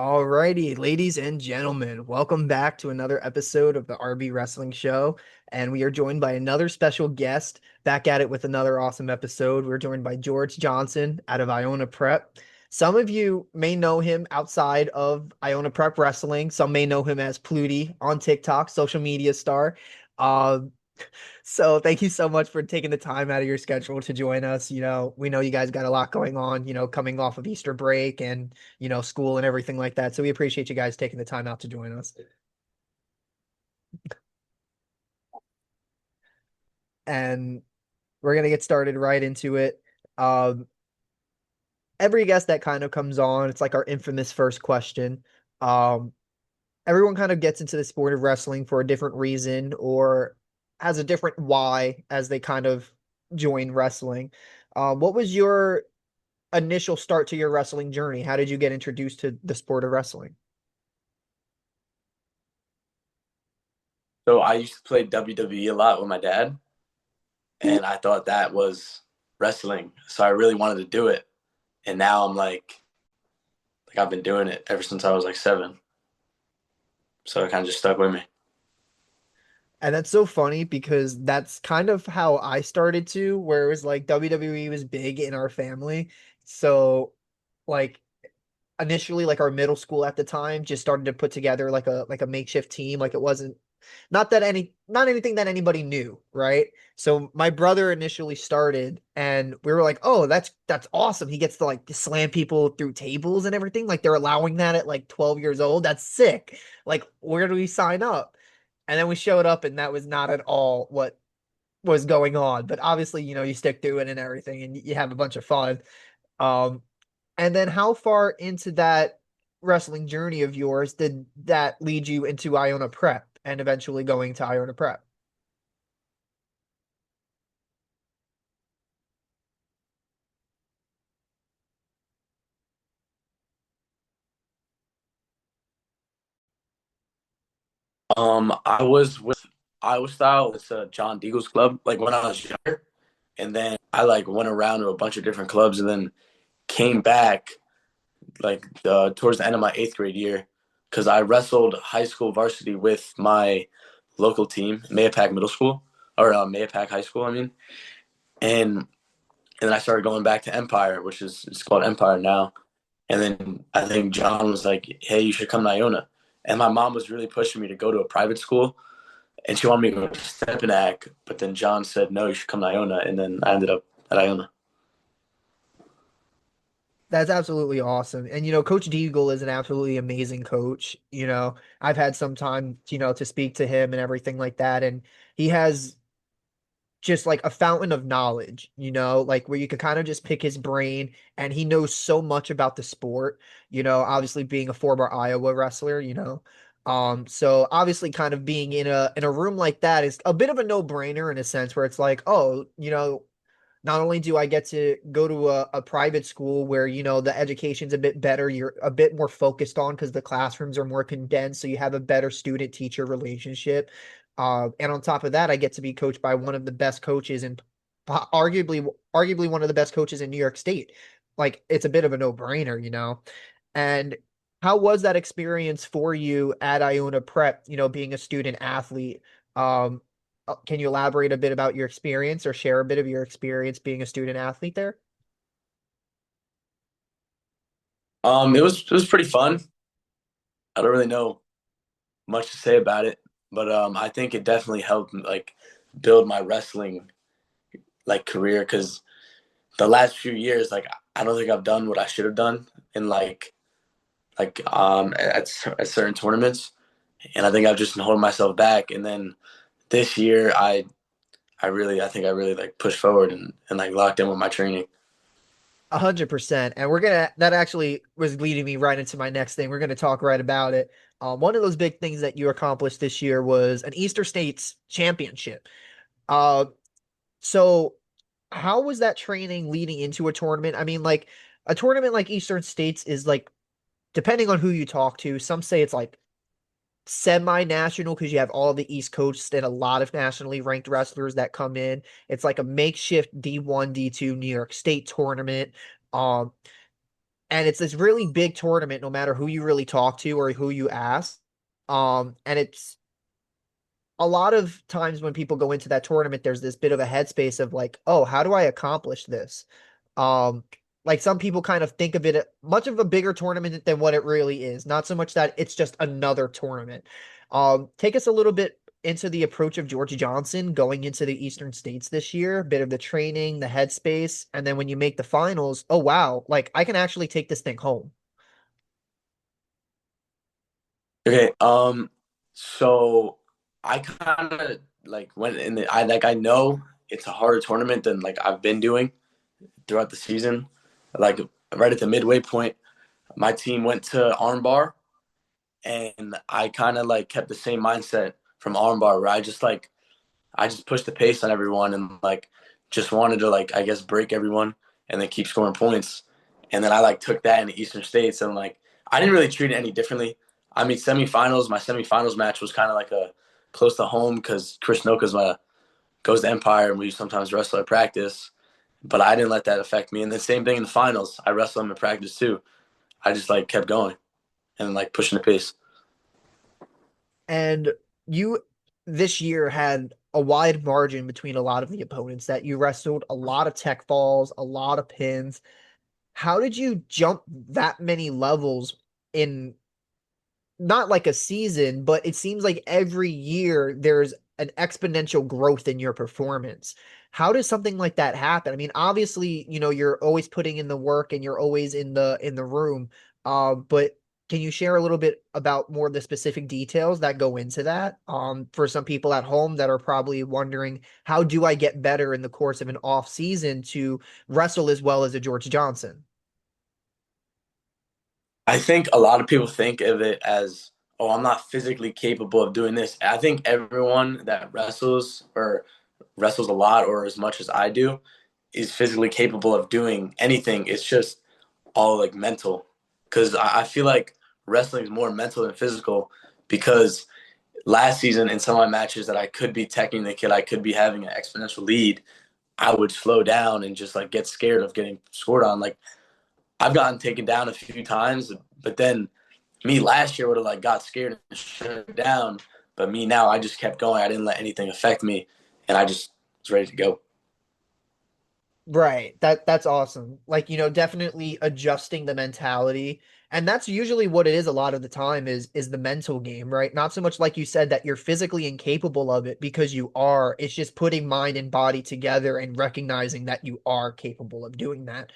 Alrighty, ladies and gentlemen, welcome back to another episode of the RB Wrestling Show. And we are joined by another special guest back at it with another awesome episode. We're joined by George Johnson out of Iona Prep. Some of you may know him outside of Iona Prep Wrestling. Some may know him as Pluty on TikTok, social media star. Uh, so thank you so much for taking the time out of your schedule to join us. We know you guys got a lot going on, coming off of Easter break and, school and everything like that. So we appreciate you guys taking the time out to join us. And we're gonna get started right into it. Um, every guest that kind of comes on, it's like our infamous first question. Um, Everyone kind of gets into the sport of wrestling for a different reason or has a different why as they kind of join wrestling. What was your initial start to your wrestling journey? How did you get introduced to the sport of wrestling? So I used to play WWE a lot with my dad, and I thought that was wrestling. So I really wanted to do it, and now I'm like I've been doing it ever since I was like 7. So it kind of just stuck with me. And that's so funny because that's kind of how I started to, where it was like WWE was big in our family. So like initially like our middle school at the time just started to put together like a makeshift team. Like it wasn't not anything that anybody knew, right? So my brother initially started and we were like, "Oh, that's awesome. He gets to like slam people through tables and everything. Like they're allowing that at like 12 years old. That's sick. Like where do we sign up?" And then we showed up and that was not at all what was going on. But obviously, you stick through it and everything and you have a bunch of fun. Um and then how far into that wrestling journey of yours did that lead you into Iona Prep and eventually going to Iona Prep? I was with Iowa Style. It's a John Deagle's club. Like when I was younger, and then I like went around to a bunch of different clubs, and then came back towards the end of my 8th grade year because I wrestled high school varsity with my local team, Mayapack Middle School or Mayapack High School. I mean, and then I started going back to Empire, which is it's called Empire now. And then I think John was like, "Hey, you should come to Iona." And my mom was really pushing me to go to a private school, and she wanted me to go to Stepanak. But then John said, "No, you should come to Iona." And then I ended up at Iona. That's absolutely awesome. And Coach Deagle is an absolutely amazing coach. I've had some time, to speak to him and everything like that. And he has just like a fountain of knowledge, like where you could kind of just pick his brain and he knows so much about the sport, obviously being a former Iowa wrestler. So obviously kind of being in a room like that is a bit of a no-brainer in a sense where it's like, oh, not only do I get to go to a private school where, the education's a bit better, you're a bit more focused on because the classrooms are more condensed, so you have a better student-teacher relationship. And on top of that, I get to be coached by one of the best coaches and arguably one of the best coaches in New York State. Like it's a bit of a no-brainer. And how was that experience for you at Iona Prep, being a student athlete? Um, can you elaborate a bit about your experience or share a bit of your experience being a student athlete there? It was pretty fun. I don't really know much to say about it, but I think it definitely helped like build my wrestling like career because the last few years, like I don't think I've done what I should have done in at certain tournaments, and I think I've just been holding myself back. And then this year, I think I really like pushed forward and like locked in with my training. 100%. And that actually was leading me right into my next thing. We're gonna talk right about it. One of those big things that you accomplished this year was an Easter States championship. Uh, so how was that training leading into a tournament? I mean, like a tournament like Eastern States is like, depending on who you talk to, some say it's like semi-national because you have all the East Coast and a lot of nationally ranked wrestlers that come in. It's like a makeshift D1, D2 New York State tournament. Um, And it's this really big tournament, no matter who you really talk to or who you ask. And it's a lot of times when people go into that tournament, there's this bit of a headspace of like, oh, how do I accomplish this? Um, like some people kind of think of it much of a bigger tournament than what it really is. Not so much that it's just another tournament. Take us a little bit into the approach of George Johnson going into the Eastern States this year, a bit of the training, the headspace, and then when you make the finals, oh wow, like I can actually take this thing home. Okay, so I kind of like went in the I know it's a harder tournament than like I've been doing throughout the season. Like right at the midway point, my team went to armbar, and I kind of like kept the same mindset from armbar where I just pushed the pace on everyone and like just wanted to like I guess break everyone and then keep scoring points. And then I like took that into Eastern States and like I didn't really treat it any differently. I mean, my semifinals match was kind of like a close to home because Chris Noka's goes to Empire and we sometimes wrestle at practice. But I didn't let that affect me. And the same thing in the finals. I wrestled him in practice too. I just like kept going and like pushing the pace. And you this year had a wide margin between a lot of the opponents that you wrestled, a lot of tech falls, a lot of pins. How did you jump that many levels in not like a season, but it seems like every year there's an exponential growth in your performance. How does something like that happen? I mean, obviously, you're always putting in the work and you're always in the room. But can you share a little bit about more of the specific details that go into that? For some people at home that are probably wondering, how do I get better in the course of an off season to wrestle as well as a George Johnson? I think a lot of people think of it as, oh, I'm not physically capable of doing this. I think everyone that wrestles or wrestles a lot or as much as I do is physically capable of doing anything. It's just all like mental. Because I feel like wrestling is more mental than physical. Because last season, in some of my matches that I could be teching the kid, I could be having an exponential lead, I would slow down and just like get scared of getting scored on. Like I've gotten taken down a few times, but then me last year would have like got scared and shut it down. But me now, I just kept going. I didn't let anything affect me, and I just was ready to go. Right. That's awesome. Like, definitely adjusting the mentality. And that's usually what it is a lot of the time is the mental game, right? Not so much like you said that you're physically incapable of it because you are. It's just putting mind and body together and recognizing that you are capable of doing that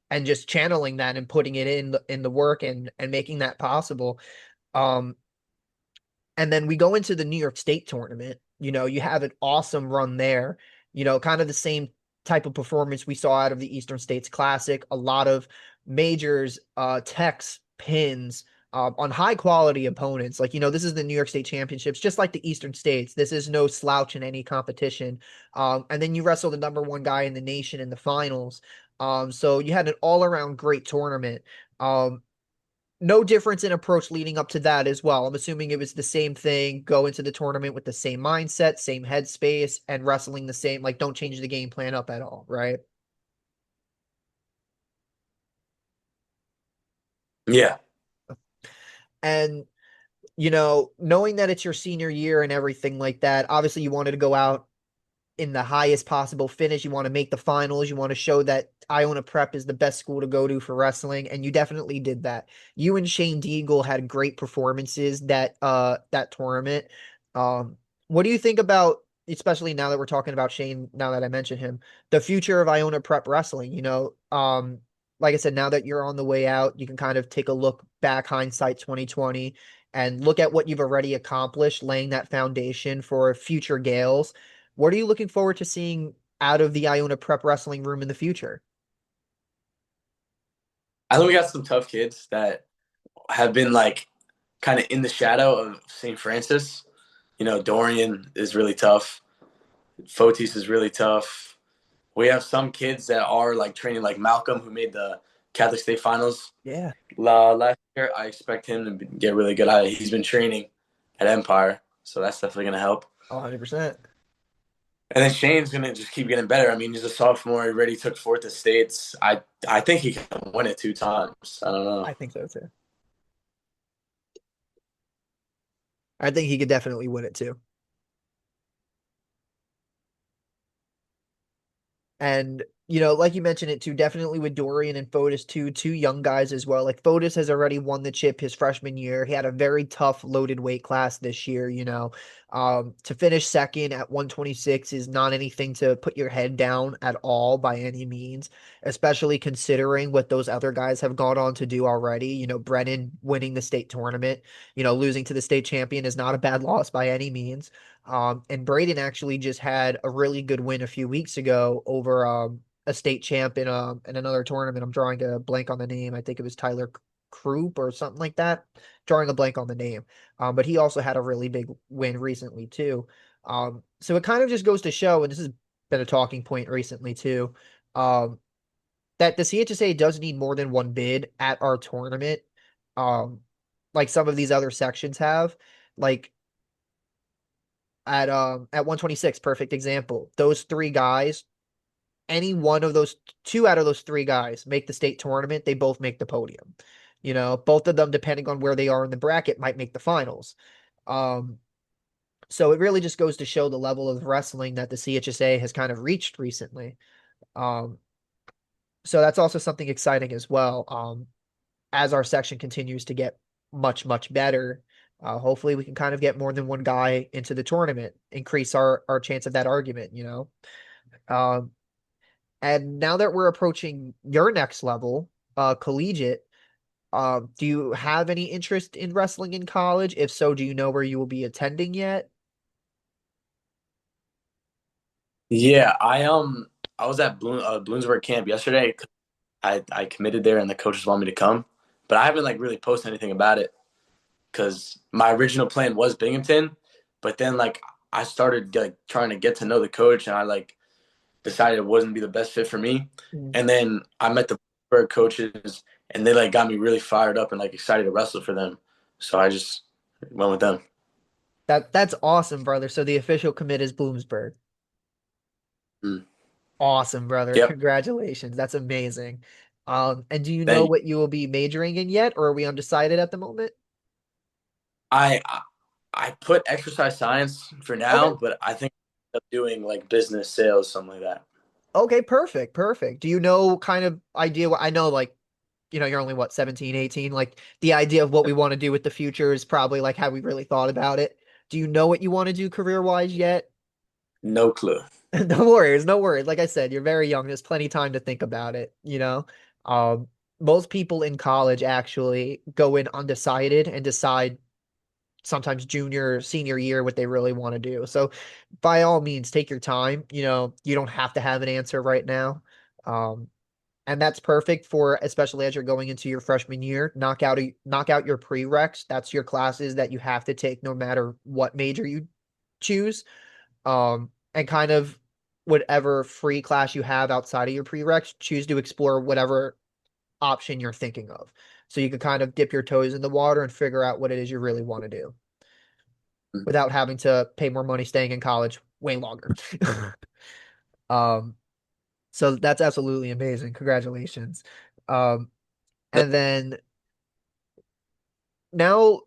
and just channeling that and putting it in the work and making that possible. Um and then we go into the New York State tournament. You have an awesome run there. Kind of the same type of performance we saw out of the Eastern States Classic. A lot of majors, techs, pins, on high quality opponents. Like, this is the New York State Championships, just like the Eastern States. This is no slouch in any competition. And then you wrestle the number one guy in the nation in the finals. So you had an all around great tournament. No difference in approach leading up to that as well. I'm assuming it was the same thing, go into the tournament with the same mindset, same headspace, and wrestling the same, like don't change the game plan up at all, right? Yeah, And knowing that it's your senior year and everything like that, obviously you wanted to go out in the highest possible finish. You want to make the finals. You want to show that Iona Prep is the best school to go to for wrestling, and you definitely did that. You and Shane Deagle had great performances that tournament. Um, what do you think about, especially now that we're talking about Shane, now that I mentioned him, the future of Iona Prep wrestling? Like I said, now that you're on the way out, you can kind of take a look back, hindsight 2020, and look at what you've already accomplished, laying that foundation for future Gales. What are you looking forward to seeing out of the Iona Prep Wrestling room in the future? I think we got some tough kids that have been like kind of in the shadow of St. Francis. You know, Dorian is really tough. Fotis is really tough. We have some kids that are like training, like Malcolm, who made the Catholic State Finals Yeah, last year. I expect him to get really good at it. He's been training at Empire, so that's definitely going to help. 100%. And then Shane's gonna just keep getting better. I mean, he's a sophomore. He already took fourth to states. I think he can win it 2 times. I don't know. I think so too. I think he could definitely win it too. And like you mentioned it too, definitely with Dorian and Fotis too, two young guys as well. Like Fotis has already won the chip his freshman year. He had a very tough loaded weight class this year, To finish second at 126 is not anything to put your head down at all by any means, especially considering what those other guys have gone on to do already. Brennan winning the state tournament, losing to the state champion is not a bad loss by any means. And Braden actually just had a really good win a few weeks ago over a state champ in another tournament. I'm drawing a blank on the name. I think it was Tyler Krupp or something like that. Drawing a blank on the name. But he also had a really big win recently too. So it kind of just goes to show, and this has been a talking point recently too, um, that the CHSA does need more than one bid at our tournament. Um, like some of these other sections have. Like at 126, perfect example. Those three guys, any one of those two out of those three guys make the state tournament, they both make the podium. Both of them, depending on where they are in the bracket, might make the finals. Um, so it really just goes to show the level of wrestling that the CHSA has kind of reached recently. Um, so that's also something exciting as well. As our section continues to get much, much better, hopefully we can kind of get more than one guy into the tournament, increase our chance of that argument. Um, and now that we're approaching your next level, collegiate, do you have any interest in wrestling in college? If so, do you know where you will be attending yet? Yeah, I was at Bloomsburg camp yesterday. I committed there, and the coaches want me to come, but I haven't like really posted anything about it because my original plan was Binghamton, but then like I started like trying to get to know the coach, and I like decided it wasn't be the best fit for me. Mm. And then I met the Bloomsburg coaches, and they like got me really fired up and like excited to wrestle for them. So I just went with them. That's awesome, brother. So the official commit is Bloomsburg. Mm. Awesome, brother. Yep. Congratulations. That's amazing. And do you know Then what you will be majoring in yet, or are we undecided at the moment? I I put exercise science for Okay. now, but I think I'm doing like business sales, something like that. Okay, perfect, perfect. Do you know kind of idea what I know like, you're only what, 17, 18. Like the idea of what we want to do with the future is probably like how we really thought about it. Do you know what you want to do career-wise yet? No clue. No worries, no worries. Like I said, you're very young. There's plenty of time to think about it. Um, most people in college actually go in undecided and decide sometimes junior, senior year what they really want to do. So by all means, take your time. You don't have to have an answer right now. And that's perfect for especially as you're going into your freshman year. Knock out your prereqs. That's your classes that you have to take no matter what major you choose. And kind of whatever free class you have outside of your prereqs, choose to explore whatever option you're thinking of. So you can kind of dip your toes in the water and figure out what it is you really want to do without having to pay more money staying in college way longer. um, so that's absolutely amazing. Congratulations. Um, and then now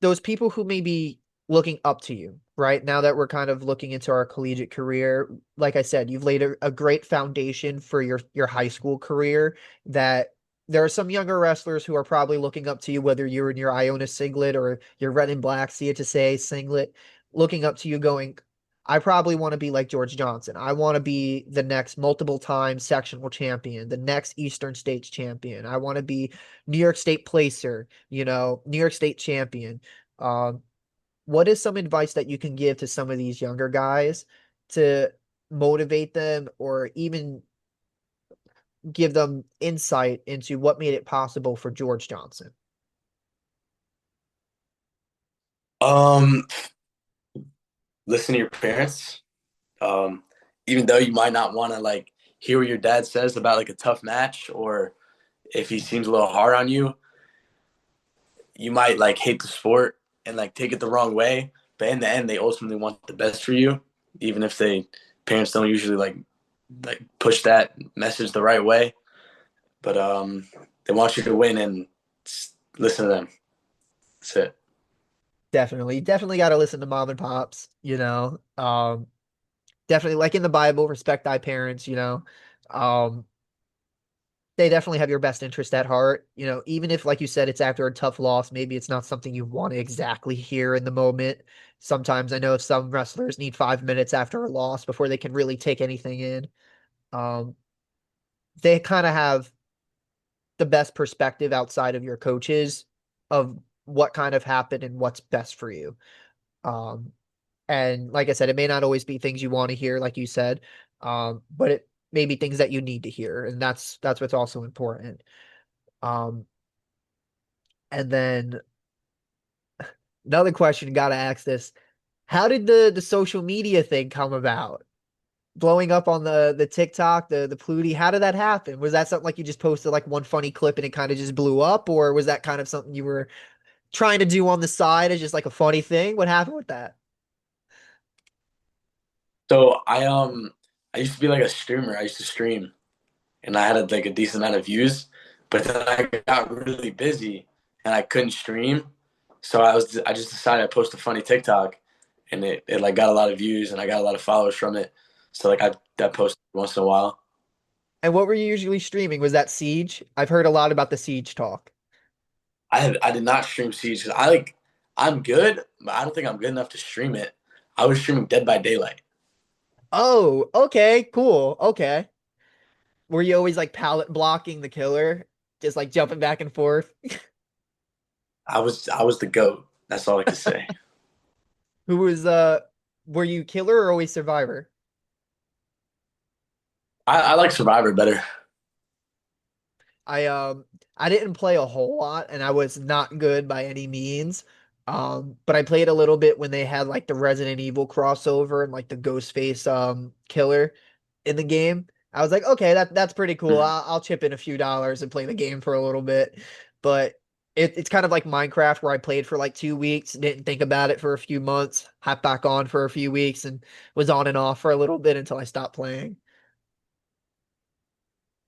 those people who may be looking up to you, right? Now that we're kind of looking into our collegiate career, like I said, you've laid a great foundation for your high school career that there are some younger wrestlers who are probably looking up to you, whether you're in your Iona singlet or your red and black CHSA singlet, looking up to you going, I probably want to be like George Johnson. I want to be the next multiple time sectional champion, the next Eastern States champion. I want to be New York State placer, New York State champion. Um, what is some advice that you can give to some of these younger guys to motivate them or even give them insight into what made it possible for George Johnson? Um, Listen to your parents. Um, Even though you might not want to like hear what your dad says about like a tough match, or if he seems a little hard on you, you might like hate the sport and like take it the wrong way. but in the end, they ultimately want the best for you, even if they parents don't usually like push that message the right way. But they want you to win and listen to them. That's it. Definitely. Definitely got to listen to mom and pops, you know. Definitely like in the Bible, respect thy parents, you know. Um, they definitely have your best interest at heart, you know, even if like you said it's after a tough loss, maybe it's not something you want to exactly hear in the moment. Sometimes I know some wrestlers need 5 minutes after a loss before they can really take anything in. Um, they kind of have the best perspective outside of your coaches of what kind of happened and what's best for you. Um, and like I said, it may not always be things you want to hear, like you said, but it may be things that you need to hear, and that's what's also important. Um, and then another question, gotta ask this: how did the social media thing come about? Blowing up on the TikTok, the Plutie, how did that happen? Was that something like you just posted like one funny clip and it kind of just blew up, or was that kind of something you were trying to do on the side as just like a funny thing? What happened with that? So I used to be like a streamer. I used to stream, and I had like a decent amount of views. But then I got really busy and I couldn't stream. So I just decided to post a funny TikTok, and it like got a lot of views and I got a lot of followers from it. So like I post once in a while. And what were you usually streaming? Was that Siege? I've heard a lot about the Siege talk. I did not stream Siege because I'm good, but I don't think I'm good enough to stream it. I was streaming Dead by Daylight. Oh, okay, cool. Okay. Were you always like pallet blocking the killer? Just like jumping back and forth? I was the goat. That's all I can say. Who was were you killer or always survivor? I like Survivor better. I I didn't play a whole lot and I was not good by any means. But I played a little bit when they had like the Resident Evil crossover and like the Ghostface killer in the game. I was like, okay, that's pretty cool. Mhm. I'll chip in a few dollars and play the game for a little bit. But it's kind of like Minecraft where I played for like 2 weeks, didn't think about it for a few months, hopped back on for a few weeks and was on and off for a little bit until I stopped playing.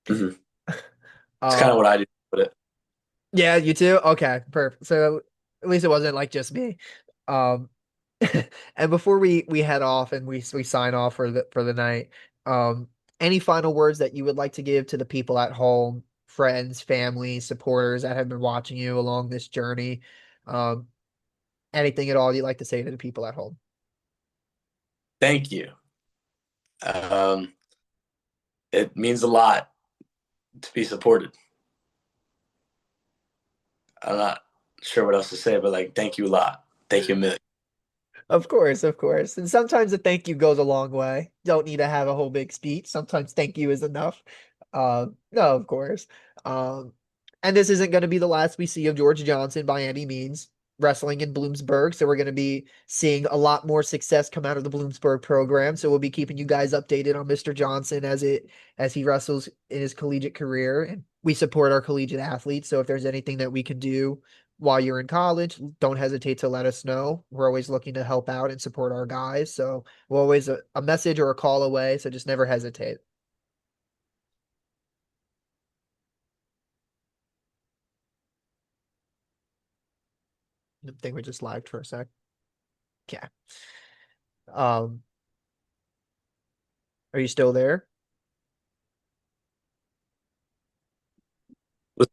Mhm. It's kind of Um, what I do with it. Yeah, you too? Okay, perfect. So at least it wasn't like just me. Um and before we head off and we sign off for the night, any final words that you would like to give to the people at home, friends, family, supporters that have been watching you along this journey? Um, anything at all you'd like to say to the people at home? Thank you. Um, it means a lot to be supported. I'm not sure what else to say, but like, thank you a lot. Thank you a million. Of course, of course. And sometimes a thank you goes a long way. Don't need to have a whole big speech. Sometimes thank you is enough. No, of course. Um, and this isn't going to be the last we see of George Johnson by any means wrestling in Bloomsburg. So we're going to be seeing a lot more success come out of the Bloomsburg program. So we'll be keeping you guys updated on Mr. Johnson as he wrestles in his collegiate career. And we support our collegiate athletes. So if there's anything that we can do while you're in college, don't hesitate to let us know. We're always looking to help out and support our guys. So we're always a message or a call away. So just never hesitate. I think we just lagged for a sec. Yeah. Um, are you still there? Okay,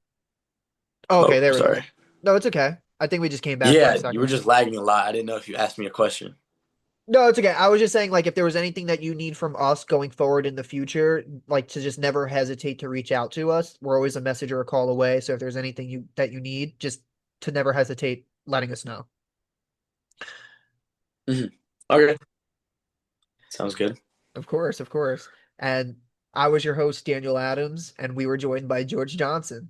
Oh, there we sorry. go. No, it's okay. I think we just came back for a Yeah, you were second. just lagging a lot. I didn't know if you asked me a question. No, it's okay. I was just saying, like, if there was anything that you need from us going forward in the future, like to just never hesitate to reach out to us. We're always a message or a call away. So if there's anything you that you need, just to never hesitate letting us know. Hmm. Okay, sounds good. Of course, of course. And I was your host, Daniel Adams, and we were joined by George Johnson.